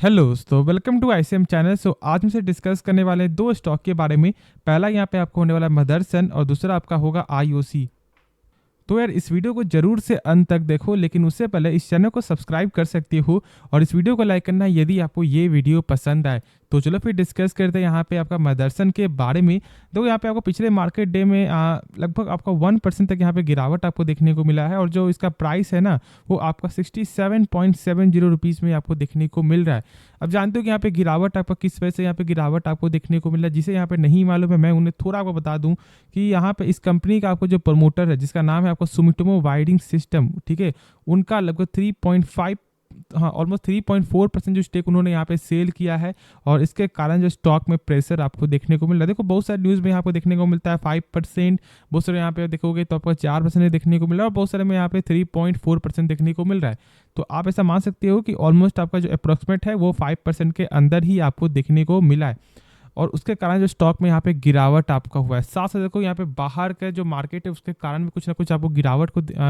Hello दोस्तों, welcome to ICM channel. आज हमसे डिस्कस करने वाले हैं दो स्टॉक के बारे में। पहला यहाँ पे आपको होने वाला है मदरसन और दूसरा आपका होगा आईओसी। तो यार इस वीडियो को जरूर से अंत तक देखो, लेकिन उससे पहले इस चैनल को सब्सक्राइब कर सकते हो और इस वीडियो को लाइक करना है यदि आपको ये वीडियो पसंद आए। तो चलो फिर डिस्कस करते हैं यहाँ पे आपका मदरसन के बारे में। देखो यहाँ पे आपको पिछले मार्केट डे में लगभग आपका 1% तक यहाँ पे गिरावट आपको देखने को मिला है और जो इसका प्राइस है ना वो आपका 67.70 रुपीज़ में आपको देखने को मिल रहा है। अब जानते हो कि यहाँ पे गिरावट आपका किस वजह से यहाँ पे गिरावट आपको देखने को मिल रहा है, जिसे यहाँ पे नहीं मालूम है मैं उन्हें थोड़ा आपको बता दूं कि यहाँ पे इस कंपनी का आपको जो प्रमोटर है जिसका नाम है आपको सुमिटोमो वायरिंग सिस्टम, ठीक है, उनका लगभग 3.5 हाँ ऑलमोस्ट 3.4% जो स्टेक उन्होंने यहाँ पे सेल किया है और इसके कारण जो स्टॉक में प्रेशर आपको देखने को मिल रहा है। देखो बहुत सारे न्यूज़ में यहाँ पे देखने को मिलता है 5%, बहुत सारे यहाँ पे देखोगे तो आपको 4% देखने को मिल रहा है और बहुत सारे में यहाँ पे 3.4% देखने को मिल रहा है। तो आप ऐसा मान सकते हो कि ऑलमोस्ट आपका जो अप्रोक्सीमेट है वो 5% के अंदर ही आपको देखने को मिला है और उसके कारण जो स्टॉक में यहाँ पे गिरावट आपका हुआ है। साथ साथ देखो यहाँ पे बाहर का जो मार्केट है उसके कारण भी कुछ ना कुछ आपको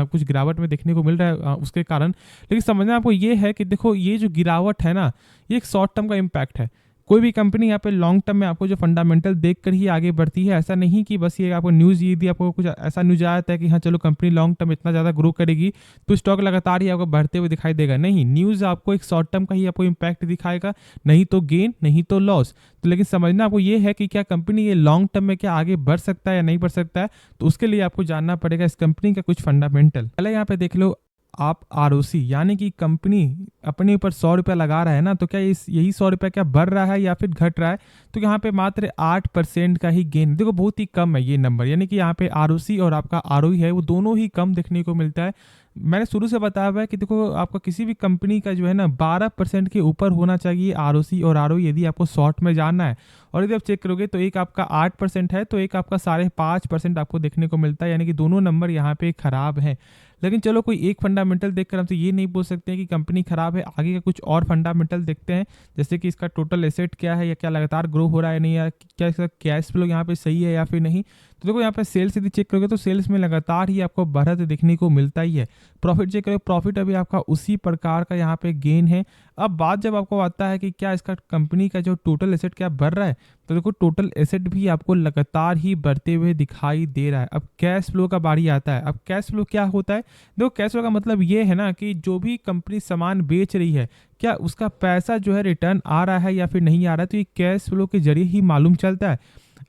कुछ गिरावट में देखने को मिल रहा है उसके कारण। लेकिन समझना आपको ये है कि देखो ये जो गिरावट है ना ये एक शॉर्ट टर्म का इम्पैक्ट है। कोई भी कंपनी यहाँ पे लॉन्ग टर्म में आपको जो फंडामेंटल देखकर ही आगे बढ़ती है। ऐसा नहीं कि बस ये आपको न्यूज़ ये दी, आपको कुछ ऐसा न्यूज़ आया था कि हाँ चलो कंपनी लॉन्ग टर्म इतना ज़्यादा ग्रो करेगी तो स्टॉक लगातार ही आपको बढ़ते हुए दिखाई देगा। नहीं, न्यूज़ आपको एक शॉर्ट टर्म का ही आपको इम्पैक्ट दिखाएगा, नहीं तो गेन नहीं तो लॉस। तो लेकिन समझना आपको ये है कि क्या कंपनी ये लॉन्ग टर्म में क्या आगे बढ़ सकता है या नहीं बढ़ सकता है। तो उसके लिए आपको जानना पड़ेगा इस कंपनी का कुछ फंडामेंटल। पहले यहाँ पे देख लो आप आरओसी, यानी कि कंपनी अपने ऊपर 100 रुपया लगा रहा है ना, तो क्या यही 100 रुपया क्या बढ़ रहा है या फिर घट रहा है। तो यहाँ पे मात्र 8% का ही गेन, देखो बहुत ही कम है ये नंबर, यानी कि यहाँ पे आरओसी और आपका आरओई है वो दोनों ही कम देखने को मिलता है। मैंने शुरू से बताया हुआ है कि देखो आपका किसी भी कंपनी का जो है ना 12% के ऊपर होना चाहिए आरओसी और आरओई यदि आपको शॉर्ट में जानना है। और यदि आप चेक करोगे तो एक आपका 8% है तो एक आपका 5.5% आपको देखने को मिलता है, यानी कि दोनों नंबर यहाँ पे खराब हैं। लेकिन चलो कोई एक फंडामेंटल देखकर हम तो ये नहीं बोल सकते हैं कि कंपनी खराब है। आगे का कुछ और फंडामेंटल देखते हैं, जैसे कि इसका टोटल एसेट क्या है या क्या लगातार ग्रो हो रहा है नहीं, या क्या इसका कैश फ्लो यहाँ पे सही है या फिर नहीं। तो देखो यहाँ पे सेल्स यदि चेक करोगे तो सेल्स में लगातार ही आपको बढ़त देखने को मिलता ही है। प्रॉफिट चेक करोगे, प्रॉफिट अभी आपका उसी प्रकार का यहाँ पे गेन है। अब बात जब आपको आता है कि क्या इसका कंपनी का जो टोटल एसेट क्या बढ़ रहा है, तो देखो टोटल एसेट भी आपको लगातार ही बढ़ते हुए दिखाई दे रहा है। अब कैश फ्लो का बारी आता है। अब कैश फ्लो क्या होता है, देखो कैश फ्लो का मतलब ये है ना कि जो भी कंपनी सामान बेच रही है क्या उसका पैसा जो है रिटर्न आ रहा है या फिर नहीं आ रहा है, तो ये कैश फ्लो के जरिए ही मालूम चलता है।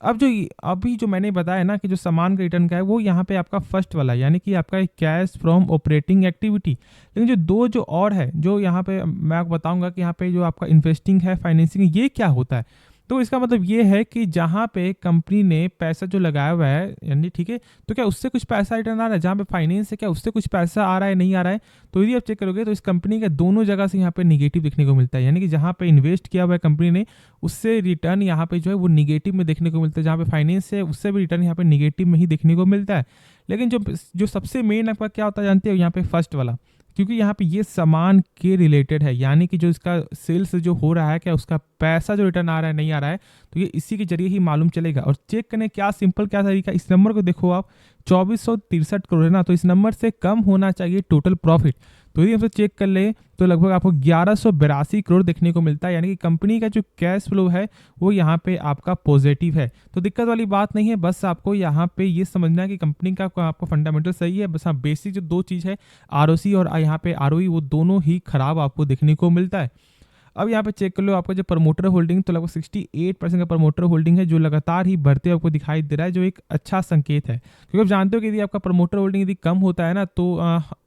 अब अभी जो मैंने बताया ना कि जो सामान का रिटर्न का है वो यहाँ पे आपका फर्स्ट वाला, यानी कि आपका कैश फ्रॉम ऑपरेटिंग एक्टिविटी। लेकिन जो और है जो यहाँ पे मैं आपको बताऊंगा कि यहाँ पे जो आपका इन्वेस्टिंग है, फाइनेंसिंग, ये क्या होता है। तो इसका मतलब ये है कि जहाँ पे कंपनी ने पैसा जो लगाया हुआ है, यानी ठीक है, तो क्या उससे कुछ पैसा रिटर्न आ रहा है। जहाँ पे फाइनेंस है क्या उससे कुछ पैसा आ रहा है नहीं आ रहा है। तो यदि आप चेक करोगे तो इस कंपनी का दोनों जगह से यहाँ पे निगेटिव देखने को मिलता है, यानी कि जहाँ पे इन्वेस्ट किया हुआ है कंपनी ने उससे रिटर्न यहाँ पे जो है वो निगेटिव में देखने को मिलता है। जहाँ पे फाइनेंस है उससे भी रिटर्न यहाँ पे निगेटिव में ही देखने को मिलता है। लेकिन जो सबसे मेन आपका क्या होता है जानते हो, यहाँ पे फर्स्ट वाला, क्योंकि यहाँ पे ये सामान के रिलेटेड है, यानी कि जो इसका सेल्स जो हो रहा है क्या उसका पैसा जो रिटर्न आ रहा है नहीं आ रहा है, तो ये इसी के जरिए ही मालूम चलेगा। और चेक करने क्या सिंपल क्या तरीका, इस नंबर को देखो आप 2463 करोड़ है ना, तो इस नंबर से कम होना चाहिए टोटल प्रॉफिट। तो यदि हमसे चेक कर ले तो लगभग आपको 1182 करोड़ देखने को मिलता है, यानी कि कंपनी का जो कैश फ्लो है वो यहाँ पे आपका पॉजिटिव है। तो दिक्कत वाली बात नहीं है, बस आपको यहाँ पे ये समझना है कि कंपनी का आपका फंडामेंटल सही है। बस हाँ बेसिक जो दो चीज़ है आरओसी और यहाँ पे आरओई वो दोनों ही खराब आपको देखने को मिलता है। अब यहाँ पे चेक कर लो आपका जो प्रमोटर होल्डिंग, तो लगभग 68% का प्रमोटर होल्डिंग है जो लगातार ही बढ़ते हुए आपको दिखाई दे रहा है, जो एक अच्छा संकेत है। क्योंकि आप जानते हो कि यदि आपका प्रमोटर होल्डिंग यदि कम होता है ना तो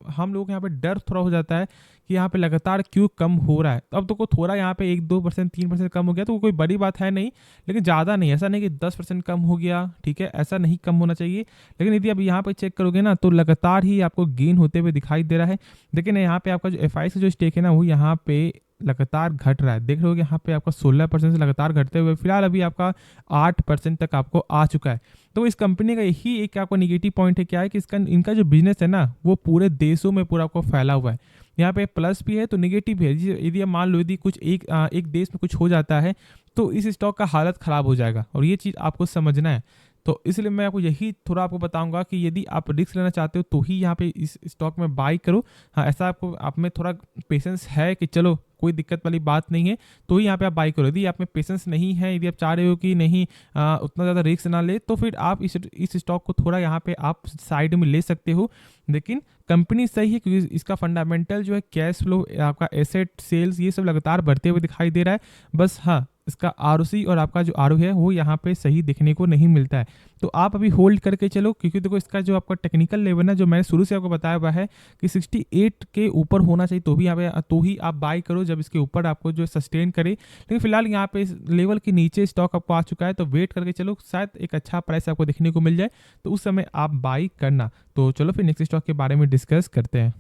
हम लोग यहाँ पे डर थोड़ा हो जाता है कि यहाँ पे लगातार क्यों कम हो रहा है। तो अब तो थोड़ा यहाँ पे 1-2% 3% कम हो गया तो कोई बड़ी बात है नहीं, लेकिन ज़्यादा नहीं, ऐसा नहीं कि 10% कम हो गया, ठीक है, ऐसा नहीं कम होना चाहिए। लेकिन यदि आप यहाँ पे चेक करोगे ना तो लगातार ही आपको गेन होते हुए दिखाई दे रहा है। लेकिन यहाँ पे आपका जो एफआई से जो स्टेक है ना वो यहाँ पे लगातार घट रहा है। देख रहे हो यहाँ पे आपका 16% से लगातार घटते हुए फिलहाल अभी आपका 8% तक आपको आ चुका है। तो इस कंपनी का यही एक आपको निगेटिव पॉइंट है क्या है कि इनका जो बिजनेस है ना वो पूरे देशों में पूरा आपको फैला हुआ है। यहाँ पे प्लस भी है तो निगेटिव है। यदि आप मान लो यदि कुछ एक देश में कुछ हो जाता है तो इस स्टॉक का हालत ख़राब हो जाएगा, और ये चीज़ आपको समझना है। तो इसलिए मैं आपको यही थोड़ा आपको बताऊंगा कि यदि आप रिस्क लेना चाहते हो तो ही यहाँ पे इस स्टॉक में बाई करो। हाँ, ऐसा आपको आप में थोड़ा पेशेंस है कि चलो कोई दिक्कत वाली बात नहीं है, तो ही यहाँ पे आप बाई करो। यदि आप में पेशेंस नहीं है, यदि आप चाह रहे हो कि नहीं उतना ज़्यादा रिस्क ना ले, तो फिर आप इस स्टॉक को थोड़ा यहाँ पे आप साइड में ले सकते हो। लेकिन कंपनी सही है क्योंकि इसका फंडामेंटल जो है कैश फ्लो, आपका एसेट सेल्स, ये सब लगातार बढ़ते हुए दिखाई दे रहा है। बस हाँ, इसका आरओसी और आपका जो आरओ है वो यहाँ पे सही देखने को नहीं मिलता है। तो आप अभी होल्ड करके चलो, क्योंकि देखो इसका जो आपका टेक्निकल लेवल है, जो मैंने शुरू से आपको बताया हुआ है कि 68 के ऊपर होना चाहिए, तो भी यहाँ पे तो ही आप बाई करो जब इसके ऊपर आपको जो सस्टेन करे। लेकिन फिलहाल यहाँ पे इस लेवल के नीचे स्टॉक आपको आ चुका है, तो वेट करके चलो, शायद एक अच्छा प्राइस आपको देखने को मिल जाए, तो उस समय आप बाई करना। तो चलो फिर नेक्स्ट स्टॉक के बारे में डिस्कस करते हैं।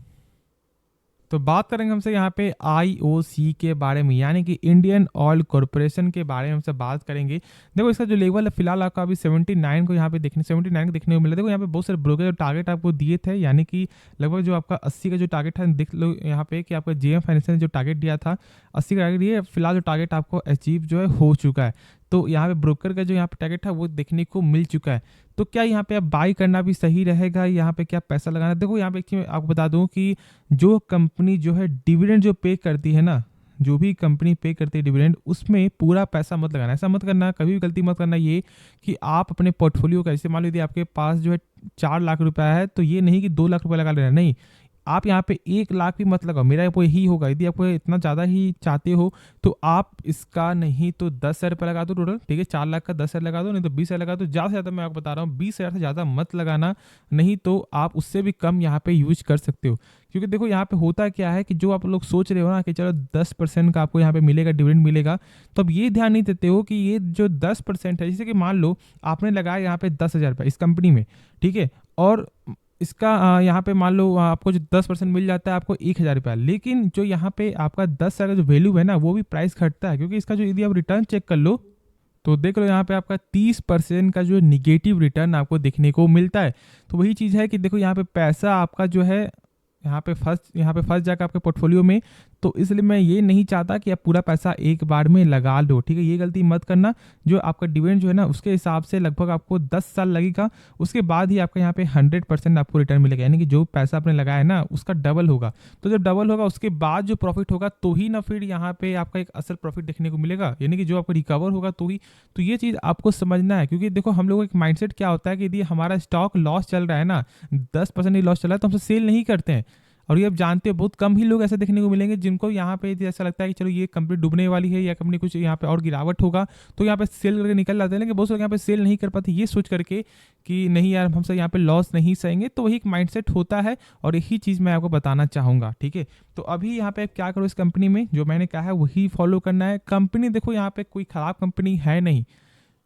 तो बात करेंगे हमसे यहाँ पे आईओसी के बारे में, यानी कि इंडियन ऑयल कॉर्पोरेशन के बारे में हमसे बात करेंगे। देखो इसका जो लेवल है फिलहाल आपका अभी 79 को यहाँ पे 79 को देखने को मिला। देखो यहाँ पे बहुत सारे ब्रोकर जो टारगेट आपको दिए थे, यानी कि लगभग जो आपका 80 का जो टारगेट है, देख लो यहाँ पे कि आपका जेएम फाइनेंशियल ने जो टारगेट दिया था 80 का टारगेट, ये फिलहाल जो टारगेट आपको अचीव जो है हो चुका है। तो यहाँ पे ब्रोकर का जो यहाँ पे टारगेट है वो देखने को मिल चुका है। तो क्या यहाँ पे आप बाई करना भी सही रहेगा, यहाँ पे क्या पैसा लगाना? देखो यहाँ पे एक चीज आपको बता दूं कि जो कंपनी जो है डिविडेंड जो पे करती है ना, जो भी कंपनी पे करती है डिविडेंड, उसमें पूरा पैसा मत लगाना। ऐसा मत करना, कभी भी गलती मत करना ये कि आप अपने पोर्टफोलियो का, जैसे मान लो यदि आपके पास जो है 4 लाख रुपया है, तो ये नहीं कि 2 लाख रुपया लगा लेना, नहीं, आप यहाँ पे 1 लाख भी मत लगाओ, मेरा वो यही होगा। यदि आपको इतना ज़्यादा ही चाहते हो तो आप इसका नहीं तो 10,000 रुपये लगा दो टोटल, ठीक है, 4 लाख का 10,000 लगा दो, नहीं तो 20,000 लगा दो। ज़्यादा से ज़्यादा मैं आपको बता रहा हूँ 20,000 से ज़्यादा मत लगाना, नहीं तो आप उससे भी कम यहाँ पे यूज कर सकते हो। क्योंकि देखो यहाँ पे होता क्या है कि जो आप लोग सोच रहे हो ना कि चलो 10% का आपको यहाँ पे मिलेगा, डिविडेंड मिलेगा, तो अब ये ध्यान नहीं देते हो कि ये जो 10% है, जैसे कि मान लो आपने लगाया यहाँ पे 10,000 रुपये इस कंपनी में, ठीक है, और इसका यहाँ पे मान लो आपको जो 10% मिल जाता है आपको 1,000 रुपया, लेकिन जो यहाँ पे आपका 10,000 का जो वैल्यू है ना, वो भी प्राइस घटता है, क्योंकि इसका जो यदि आप रिटर्न चेक कर लो तो देख लो यहाँ पे आपका 30% का जो निगेटिव रिटर्न आपको देखने को मिलता है। तो वही चीज़ है कि देखो यहाँ पे पैसा आपका जो है यहाँ पे फंस जाएगा आपके पोर्टफोलियो में। तो इसलिए मैं ये नहीं चाहता कि आप पूरा पैसा एक बार में लगा लो, ठीक है, ये गलती मत करना। जो आपका डिविडेंड जो है ना, उसके हिसाब से लगभग आपको 10 साल लगेगा, उसके बाद ही आपका यहाँ पे 100% आपको रिटर्न मिलेगा, यानी कि जो पैसा आपने लगाया है ना उसका डबल होगा। तो जब डबल होगा उसके बाद जो प्रॉफिट होगा, तो ही ना फिर यहाँ पे आपका एक असल प्रॉफिट देखने को मिलेगा, यानी कि जो आपको रिकवर होगा तो ही। तो ये चीज़ आपको समझना है, क्योंकि देखो हम लोगों का एक माइंडसेट क्या होता है कि यदि हमारा स्टॉक लॉस चल रहा है ना, 10% ही लॉस चल रहा है, तो हमसे सेल नहीं करते हैं। और ये आप जानते हो बहुत कम ही लोग ऐसे देखने को मिलेंगे जिनको यहाँ पे ऐसा लगता है कि चलो ये कंपनी डूबने वाली है या कंपनी कुछ यहाँ पे और गिरावट होगा, तो यहाँ पे सेल करके निकल जाते हैं। लेकिन बहुत से लोग यहाँ पे सेल नहीं कर पाते, ये सोच करके कि नहीं यार हमसे यहाँ पे लॉस नहीं सहेंगे। तो वही एक माइंडसेट होता है और यही चीज़ मैं आपको बताना चाहूँगा, ठीक है। तो अभी यहाँ पे आप क्या करो, इस कंपनी में जो मैंने कहा है वही फॉलो करना है। कंपनी देखो यहाँ पे कोई ख़राब कंपनी है नहीं,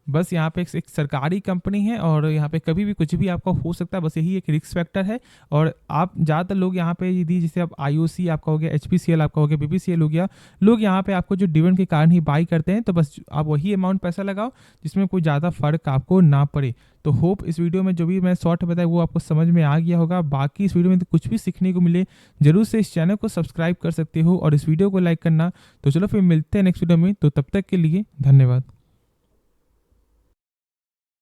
बस यहाँ पे एक सरकारी कंपनी है और यहाँ पे कभी भी कुछ भी आपका हो सकता है, बस यही एक रिस्क फैक्टर है। और आप ज़्यादातर लोग यहाँ पे यदि जैसे आप आईओसी आपका हो गया, एचपीसीएल आपका हो गया, बीपीसीएल हो गया, लोग यहाँ पे आपको जो डिविडेंड के कारण ही बाई करते हैं। तो बस आप वही अमाउंट पैसा लगाओ जिसमें कोई ज़्यादा फर्क आपको ना पड़े। तो होप इस वीडियो में जो भी मैं शॉर्ट बताया वो आपको समझ में आ गया होगा। बाकी इस वीडियो में तो कुछ भी सीखने को मिले जरूर से इस चैनल को सब्सक्राइब कर सकते हो और इस वीडियो को लाइक करना। तो चलो फिर मिलते हैं नेक्स्ट वीडियो में, तो तब तक के लिए धन्यवाद।